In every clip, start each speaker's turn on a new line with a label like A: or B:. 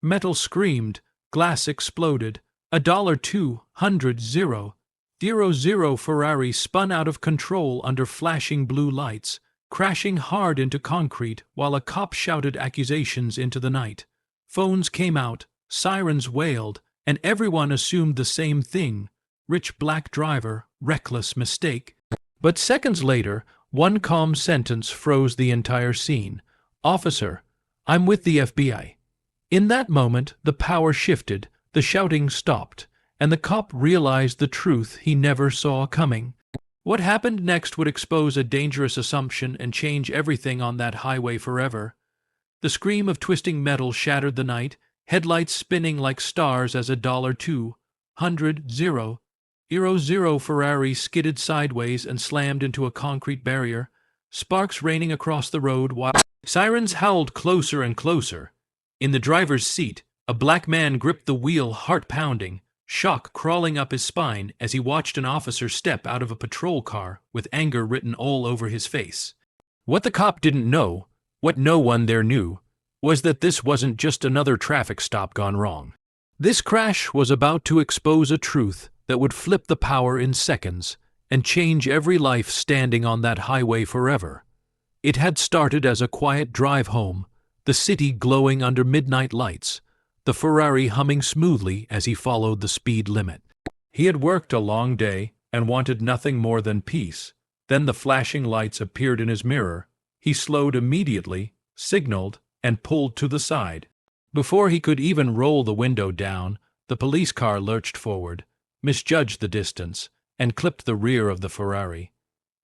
A: Metal screamed, glass exploded. $200 Ferrari spun out of control under flashing blue lights, crashing hard into concrete while a cop shouted accusations into the night. Phones came out, sirens wailed, and everyone assumed the same thing: rich black driver, reckless mistake. But seconds later, one calm sentence froze the entire scene. "Officer, I'm with the FBI." In that moment, the power shifted, the shouting stopped, and the cop realized the truth he never saw coming. What happened next would expose a dangerous assumption and change everything on that highway forever. The scream of twisting metal shattered the night, headlights spinning like stars as $200 Ferrari skidded sideways and slammed into a concrete barrier, sparks raining across the road while sirens howled closer and closer. In the driver's seat, a black man gripped the wheel, heart pounding, shock crawling up his spine as he watched an officer step out of a patrol car with anger written all over his face. What the cop didn't know, what no one there knew, was that this wasn't just another traffic stop gone wrong. This crash was about to expose a truth that would flip the power in seconds and change every life standing on that highway forever. It had started as a quiet drive home, the city glowing under midnight lights, the Ferrari humming smoothly as he followed the speed limit. He had worked a long day and wanted nothing more than peace. Then the flashing lights appeared in his mirror. He slowed immediately, signaled, and pulled to the side. Before he could even roll the window down, the police car lurched forward, misjudged the distance, and clipped the rear of the Ferrari.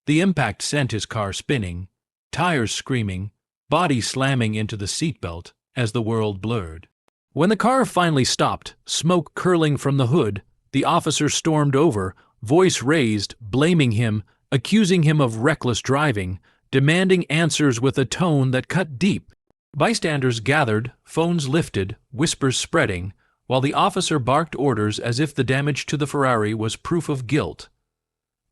A: The impact sent his car spinning, tires screaming, body slamming into the seatbelt as the world blurred. When the car finally stopped, smoke curling from the hood, the officer stormed over, voice raised, blaming him, accusing him of reckless driving, demanding answers with a tone that cut deep. Bystanders gathered, phones lifted, whispers spreading, while the officer barked orders as if the damage to the Ferrari was proof of guilt.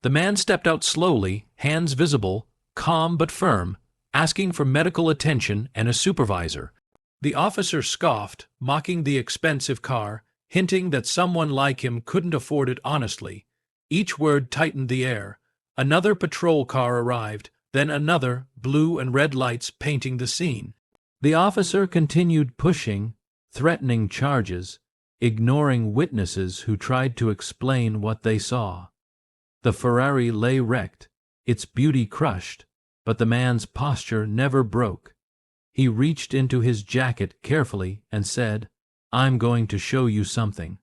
A: The man stepped out slowly, hands visible, calm but firm, asking for medical attention and a supervisor. The officer scoffed, mocking the expensive car, hinting that someone like him couldn't afford it honestly. Each word tightened the air. Another patrol car arrived, then another, blue and red lights painting the scene. The officer continued pushing, threatening charges, ignoring witnesses who tried to explain what they saw. The Ferrari lay wrecked, its beauty crushed, but the man's posture never broke. He reached into his jacket carefully and said, "I'm going to show you something."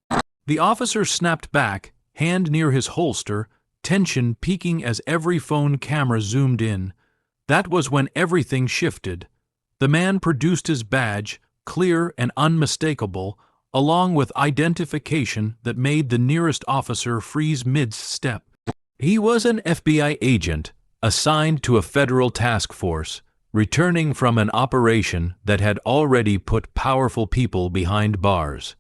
A: The officer snapped back, hand near his holster, tension peaking as every phone camera zoomed in. That was when everything shifted. The man produced his badge, clear and unmistakable, along with identification that made the nearest officer freeze mid-step. He was an FBI agent, assigned to a federal task force, returning from an operation that had already put powerful people behind bars.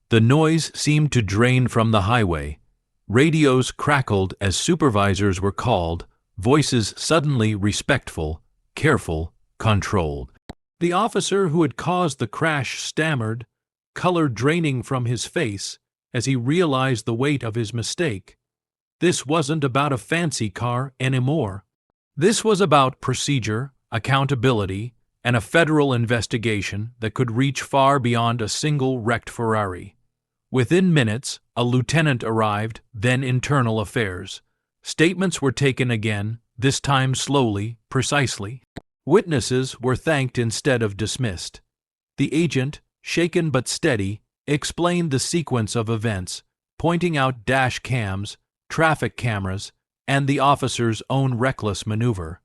A: The noise seemed to drain from the highway. Radios crackled as supervisors were called, voices suddenly respectful, careful, controlled. The officer who had caused the crash stammered, color draining from his face as he realized the weight of his mistake. This wasn't about a fancy car anymore. This was about procedure, accountability, and a federal investigation that could reach far beyond a single wrecked Ferrari. Within minutes, a lieutenant arrived, then Internal Affairs. Statements were taken again, this time slowly, precisely. Witnesses were thanked instead of dismissed. The agent, shaken but steady, explained the sequence of events, pointing out dash cams, traffic cameras, and the officer's own reckless maneuver.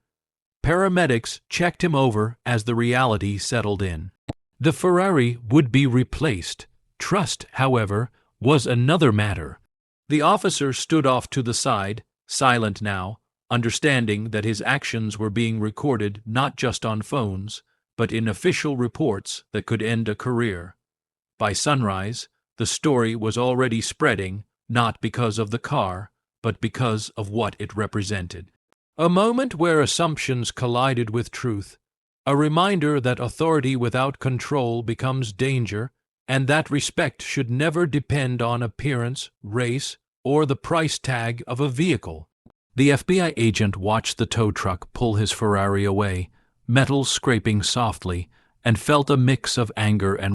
A: Paramedics checked him over as the reality settled in. The Ferrari would be replaced. Trust, however, was another matter. The officer stood off to the side, silent now, understanding that his actions were being recorded not just on phones, but in official reports that could end a career. By sunrise, the story was already spreading, not because of the car, but because of what it represented. A moment where assumptions collided with truth, a reminder that authority without control becomes danger, and that respect should never depend on appearance, race, or the price tag of a vehicle. The FBI agent watched the tow truck pull his Ferrari away, metal scraping softly, and felt a mix of anger and